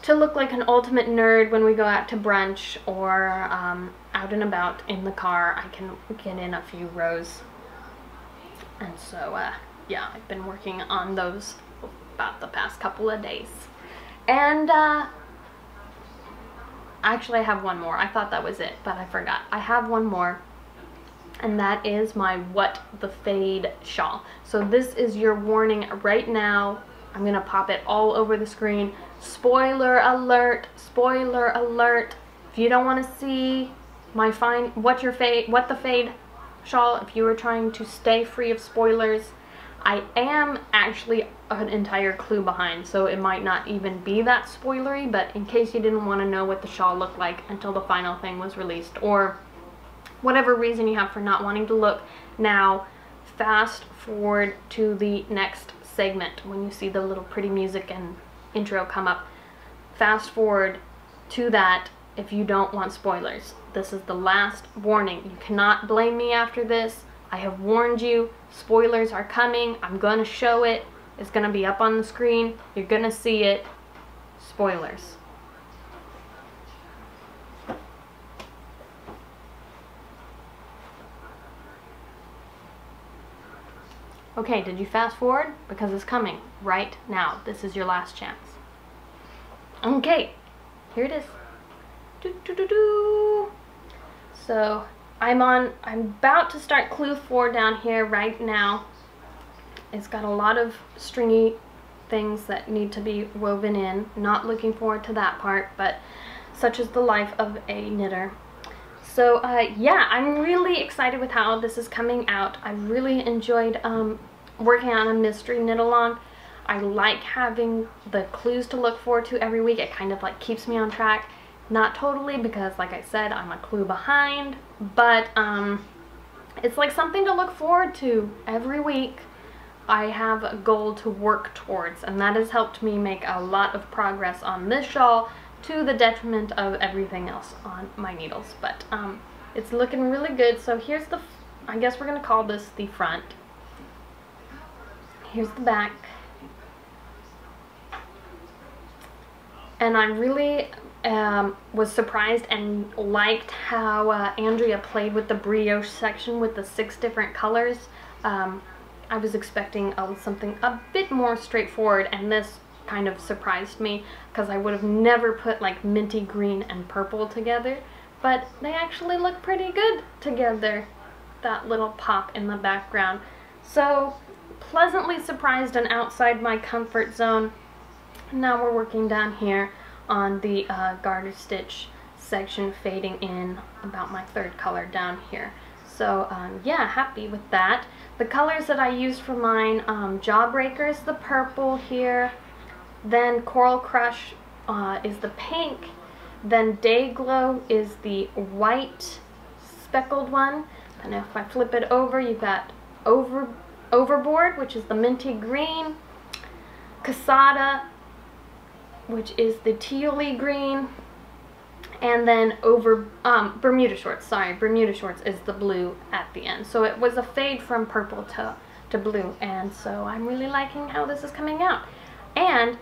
to look like an ultimate nerd when we go out to brunch or out and about in the car. I can get in a few rows. And so, yeah, I've been working on those about the past couple of days. And actually I have one more. I thought that was it, but I forgot. I have one more, and that is my What the Fade shawl. So this is your warning right now. I'm gonna pop it all over the screen. Spoiler alert, spoiler alert. If you don't want to see my What the Fade shawl, if you were trying to stay free of spoilers, I am actually an entire clue behind, so it might not even be that spoilery, but in case you didn't want to know what the shawl looked like until the final thing was released, or whatever reason you have for not wanting to look now, fast forward to the next segment when you see the little pretty music and intro come up. Fast forward to that if you don't want spoilers. This is the last warning. You cannot blame me after this. I have warned you. Spoilers are coming. I'm going to show it. It's going to be up on the screen. You're going to see it. Spoilers. Okay, did you fast forward? Because it's coming right now. This is your last chance. Okay, here it is. So I'm about to start clue 4 down here right now. It's got a lot of stringy things that need to be woven in. Not looking forward to that part, but such is the life of a knitter. So yeah, I'm really excited with how this is coming out. I really enjoyed working on a mystery knit along. I like having the clues to look forward to every week. It kind of like keeps me on track. Not totally, because like I said, I'm a clue behind, but it's like something to look forward to every week. I have a goal to work towards, and that has helped me make a lot of progress on this shawl to the detriment of everything else on my needles. But it's looking really good. So here's the, I guess we're gonna call this the front. Here's the back. And I really was surprised and liked how Andrea played with the brioche section with the 6 different colors. I was expecting something a bit more straightforward, and this kind of surprised me because I would have never put like minty green and purple together, but they actually look pretty good together. That little pop in the background. So pleasantly surprised and outside my comfort zone. Now we're working down here on the garter stitch section, fading in about my 3rd color down here. So yeah, happy with that. The colors that I used for mine, Jawbreaker is the purple here, then Coral Crush is the pink, then Day Glow is the white speckled one, and if I flip it over, you've got Overboard, which is the minty green, Casada, which is the tealy green, and then Bermuda Shorts, sorry, Bermuda Shorts is the blue at the end. So it was a fade from purple to blue, and so I'm really liking how this is coming out. And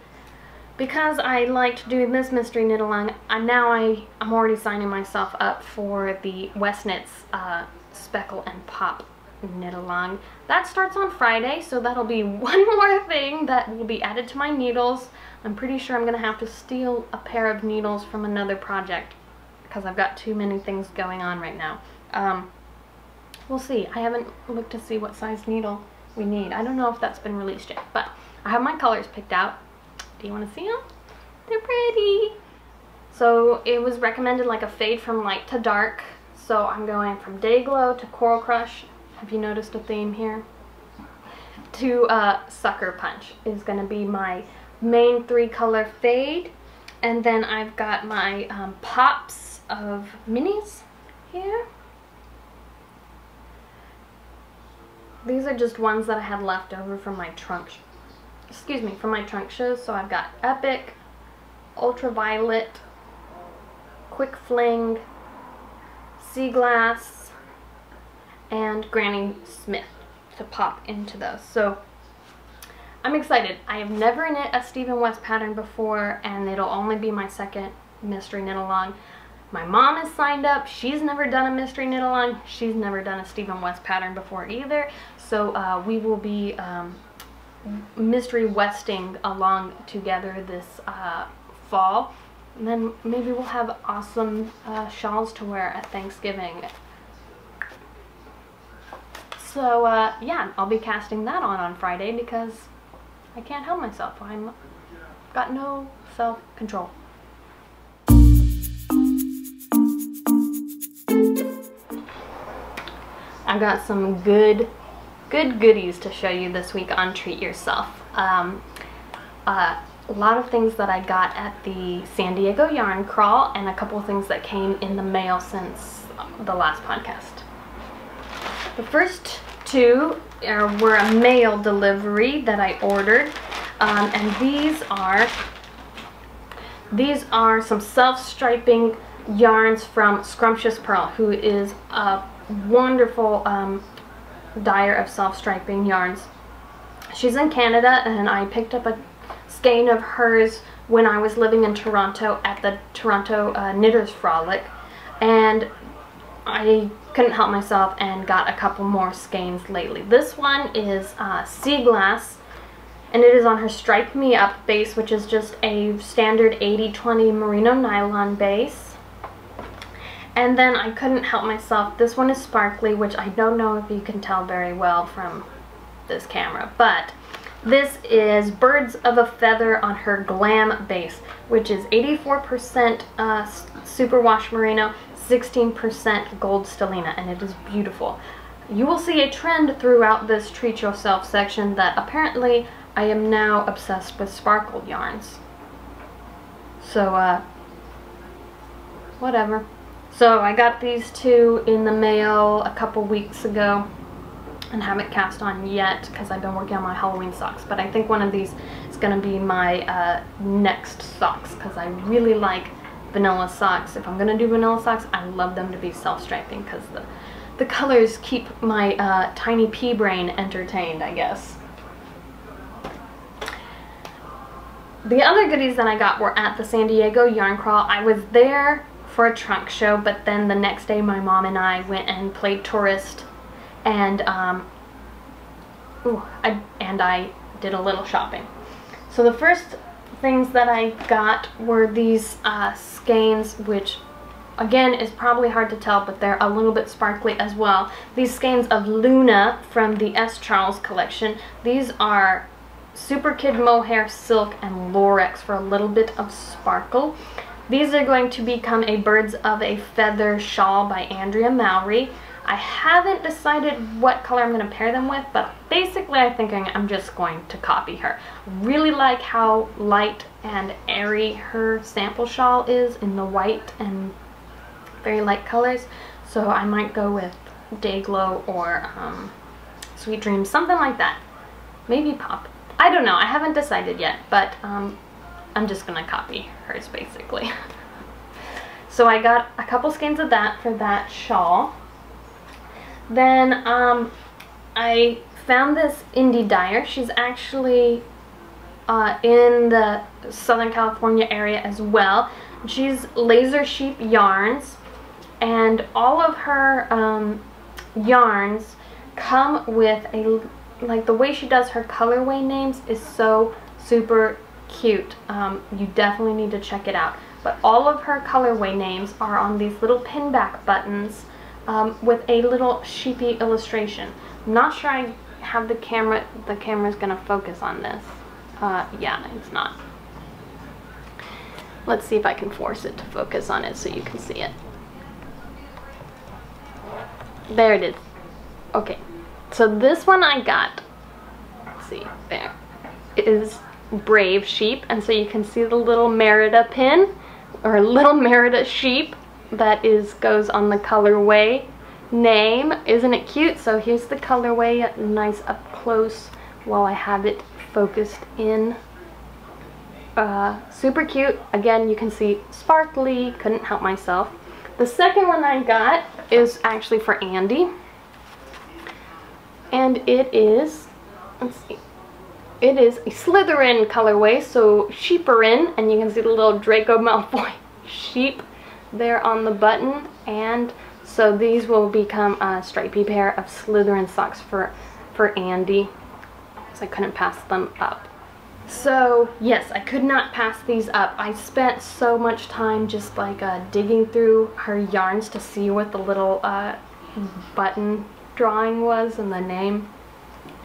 because I liked doing this mystery knit along, I'm already signing myself up for the West Knits Speckle and Pop knit along. That starts on Friday, so that'll be one more thing that will be added to my needles. I'm pretty sure I'm gonna have to steal a pair of needles from another project because I've got too many things going on right now. We'll see. I haven't looked to see what size needle we need. I don't know if that's been released yet, but I have my colors picked out. Do you want to see them? They're pretty. So it was recommended like a fade from light to dark. So I'm going from Day Glow to Coral Crush. Have you noticed a theme here? To Sucker Punch is going to be my main 3-color fade. And then I've got my pops of minis here. These are just ones that I had left over from my trunk, from my trunk shows. So I've got Epic, Ultraviolet, Quick Fling, Sea Glass, and Granny Smith to pop into those. So I'm excited. I have never knit a Stephen West pattern before, and it'll only be my second mystery knit along. My mom is signed up. She's never done a mystery knit along. She's never done a Stephen West pattern before either. So we will be mystery westing along together this fall. And then maybe we'll have awesome shawls to wear at Thanksgiving. So yeah, I'll be casting that on Friday because I can't help myself. I'm got no self-control. I've got some good goodies to show you this week on Treat Yourself. A lot of things that I got at the San Diego Yarn Crawl, and a couple of things that came in the mail since the last podcast. The first two were a mail delivery that I ordered, and these are some self-striping yarns from Scrumptious Pearl, who is a wonderful dyer of self-striping yarns. She's in Canada, and I picked up a skein of hers when I was living in Toronto at the Toronto Knitters Frolic, and I couldn't help myself and got a couple more skeins lately. This one is Sea Glass, and it is on her Stripe Me Up base, which is just a standard 80/20 merino nylon base. And then I couldn't help myself. This one is sparkly, which I don't know if you can tell very well from this camera, but this is Birds of a Feather on her Glam base, which is 84% superwash merino, 16% gold stellina, and it is beautiful. You will see a trend throughout this Treat Yourself section that apparently I am now obsessed with sparkled yarns. So, whatever. So I got these two in the mail a couple weeks ago and haven't cast on yet because I've been working on my Halloween socks, but I think one of these is going to be my next socks because I really like vanilla socks. If I'm going to do vanilla socks, I love them to be self-striping because the colors keep my tiny pea brain entertained, I guess. The other goodies that I got were at the San Diego Yarn Crawl. I was there for a trunk show, but then the next day my mom and I went and played tourist, and I did a little shopping. So the first things that I got were these skeins, which again is probably hard to tell, but they're a little bit sparkly as well. These skeins of Luna from the S. Charles collection. These are Super Kid Mohair Silk and Lorex for a little bit of sparkle. These are going to become a Birds of a Feather shawl by Andrea Mowry. I haven't decided what color I'm going to pair them with, but basically I think I'm just going to copy her. Really like how light and airy her sample shawl is in the white and very light colors, so I might go with Day Glow or Sweet Dreams, something like that. Maybe Pop. I don't know, I haven't decided yet, but I'm just gonna copy hers basically. So I got a couple skeins of that for that shawl. Then I found this indie dyer. She's actually in the Southern California area as well. She's Laser Sheep Yarns, and all of her yarns come with a, like the way she does her colorway names is so super cute. You definitely need to check it out. But all of her colorway names are on these little pinback buttons with a little sheepy illustration. I'm not sure I have the camera's gonna focus on this. Yeah, it's not. Let's see if I can force it to focus on it so you can see it. There it is. Okay, so this one I got, let's see, there, it is Brave Sheep, and so you can see the little Merida pin, or little Merida sheep that goes on the colorway name. Isn't it cute? So here's the colorway nice up close while I have it focused in. Super cute. Again, you can see sparkly, couldn't help myself. The second one I got is actually for Andy, and it is, let's see, it is a Slytherin colorway, so sheeperin, and you can see the little Draco Malfoy sheep there on the button, and so these will become a stripy pair of Slytherin socks for Andy, because I couldn't pass them up. So yes, I could not pass these up. I spent so much time just like digging through her yarns to see what the little button drawing was and the name.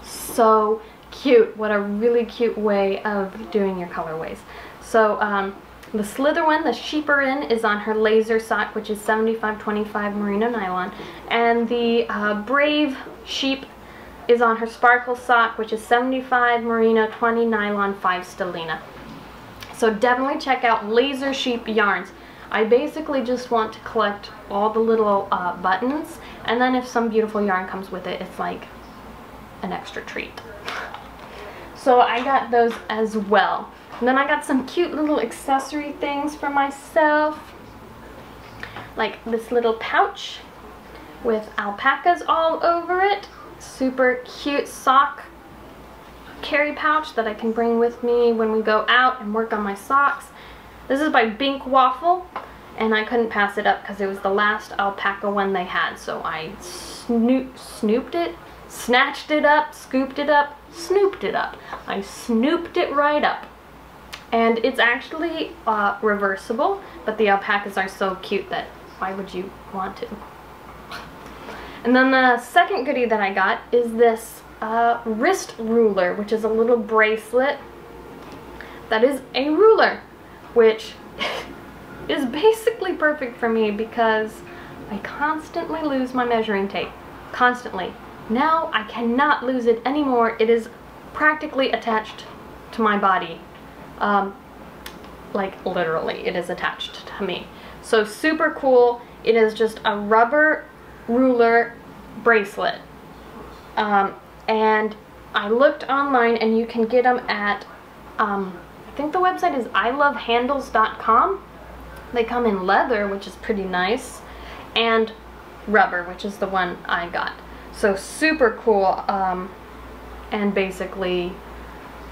So cute. What a really cute way of doing your colorways. So the Slytherin, the sheeperin, is on her laser sock, which is 75/25 merino nylon, and the brave sheep is on her sparkle sock, which is 75 merino, 20 nylon, 5 stellina. So definitely check out Laser Sheep yarns. I basically just want to collect all the little buttons, and then if some beautiful yarn comes with it, it's like an extra treat. So I got those as well. And then I got some cute little accessory things for myself, like this little pouch with alpacas all over it. Super cute sock carry pouch that I can bring with me when we go out and work on my socks. This is by Bink Waffle, and I couldn't pass it up because it was the last alpaca one they had, so I snooped it, snatched it up, scooped it up, snooped it up. I snooped it right up. And it's actually reversible, but the alpacas are so cute that why would you want to? And then the second goodie that I got is this wrist ruler, which is a little bracelet that is a ruler, which is basically perfect for me because I constantly lose my measuring tape. Constantly. Now I cannot lose it anymore. It is practically attached to my body. Like literally, it is attached to me. So super cool. It is just a rubber ruler bracelet. And I looked online, and you can get them at, I think the website is ilovehandles.com. They come in leather, which is pretty nice, and rubber, which is the one I got. So super cool, and basically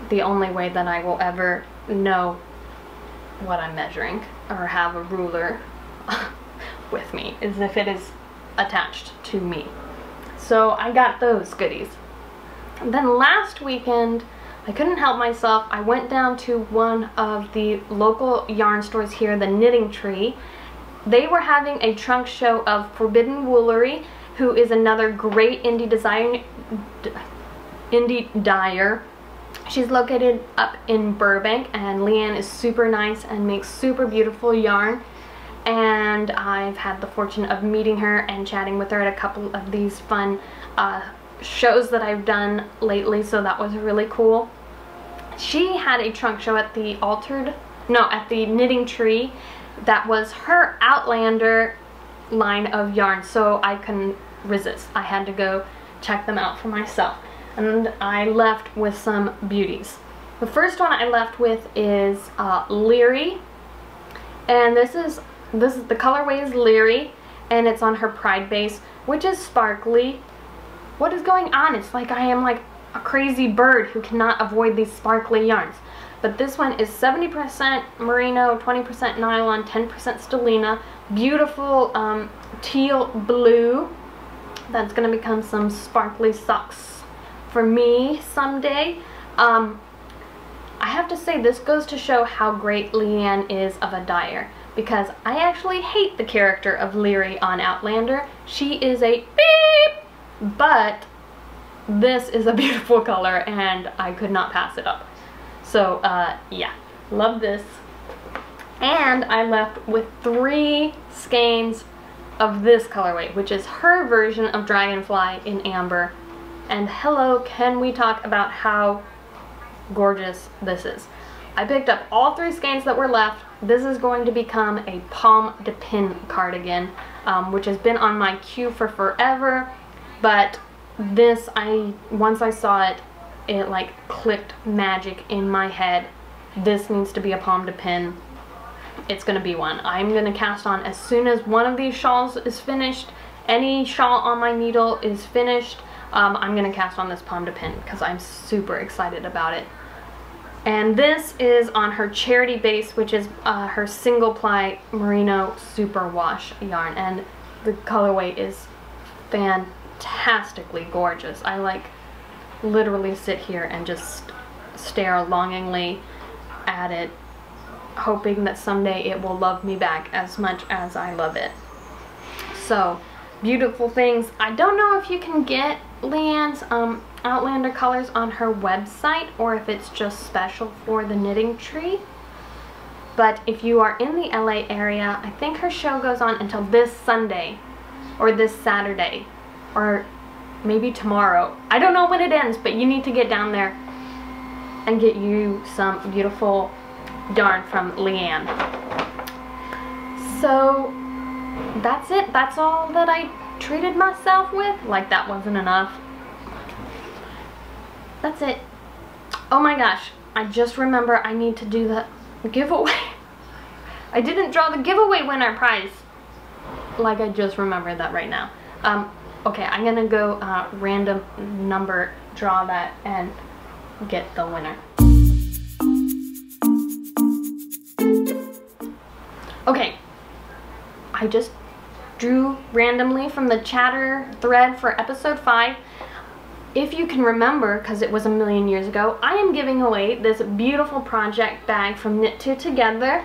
the only way that I will ever know what I'm measuring or have a ruler with me is if it is attached to me. So I got those goodies. And then last weekend, I couldn't help myself. I went down to one of the local yarn stores here, the Knitting Tree. They were having a trunk show of Forbidden Woolery, who is another great indie dyer. She's located up in Burbank, and Leanne is super nice and makes super beautiful yarn. And I've had the fortune of meeting her and chatting with her at a couple of these fun shows that I've done lately, so that was really cool. She had a trunk show at the at the Knitting Tree that was her Outlander line of yarn, so I couldn't resist. I had to go check them out for myself, and I left with some beauties. The first one I left with is Leary, and this is the colorways Leary, and it's on her Pride base, which is sparkly. What is going on? It's like I am like a crazy bird who cannot avoid these sparkly yarns. But this one is 70% merino, 20% nylon, 10% stellina. Beautiful teal blue. That's going to become some sparkly socks for me someday. I have to say, this goes to show how great Leanne is of a dyer, because I actually hate the character of Leary on Outlander. She is a beep, but this is a beautiful color and I could not pass it up. So yeah, love this. And I left with 3 skeins of this colorway, which is her version of Dragonfly in amber. And hello, can we talk about how gorgeous this is? I picked up all 3 skeins that were left. This is going to become a Pomme de Pin cardigan, which has been on my queue for forever, but this, once I saw it, it like clicked magic in my head. This needs to be a Pomme de Pin. It's gonna be one. I'm gonna cast on as soon as one of these shawls is finished. Any shawl on my needle is finished. I'm gonna cast on this palm to pin because I'm super excited about it. And this is on her charity base, which is her single ply merino super wash yarn, and the colorway is fantastically gorgeous. I like literally sit here and just stare longingly at it, hoping that someday it will love me back as much as I love it. So beautiful things. I don't know if you can get Leanne's Outlander colors on her website or if it's just special for the knitting tree, but if you are in the LA area, I think her show goes on until this Sunday or this Saturday or maybe tomorrow. I don't know when it ends, but you need to get down there and get you some beautiful yarn from Leanne. So that's it. That's all that I treated myself with. Like that wasn't enough. That's it. Oh my gosh, I just remember I need to do the giveaway. I didn't draw the giveaway winner prize. Like I just remembered that right now. Okay, I'm gonna go random number draw that and get the winner. Okay, I just drew randomly from the chatter thread for episode 5. If you can remember, because it was a million years ago, I am giving away this beautiful project bag from Knit 2 Together.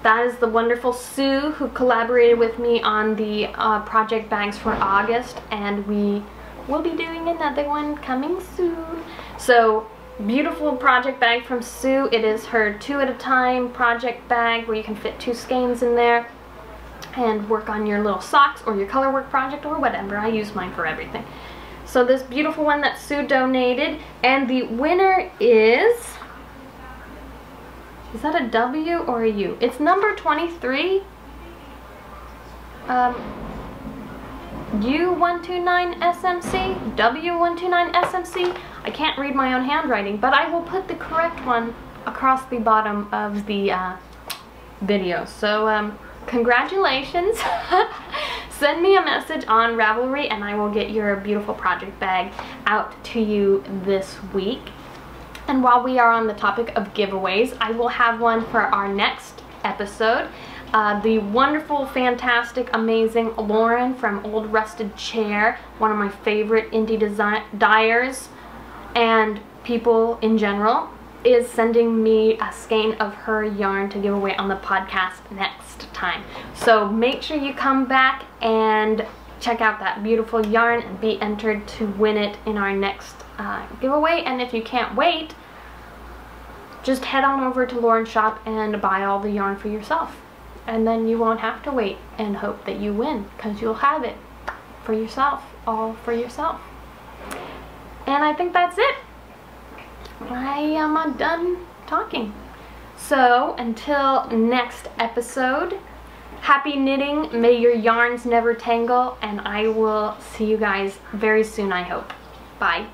That is the wonderful Sue who collaborated with me on the project bags for August, and we will be doing another one coming soon. So beautiful project bag from Sue. It is her 2 at a time project bag where you can fit 2 skeins in there and work on your little socks or your color work project or whatever. I use mine for everything. So this beautiful one that Sue donated, and the winner is that a W or a U? It's number 23. U129SMC, W129SMC. I can't read my own handwriting, but I will put the correct one across the bottom of the video. So congratulations. Send me a message on Ravelry and I will get your beautiful project bag out to you this week. And while we are on the topic of giveaways, I will have one for our next episode. The wonderful, fantastic, amazing Lauren from Old Rusted Chair, one of my favorite indie dyers and people in general, is sending me a skein of her yarn to give away on the podcast next time. So make sure you come back and check out that beautiful yarn and be entered to win it in our next giveaway. And if you can't wait, just head on over to Lauren's shop and buy all the yarn for yourself. And then you won't have to wait and hope that you win, because you'll have it for yourself, all for yourself. And I think that's it. I am done talking. So until next episode, happy knitting, may your yarns never tangle, and I will see you guys very soon, I hope. Bye.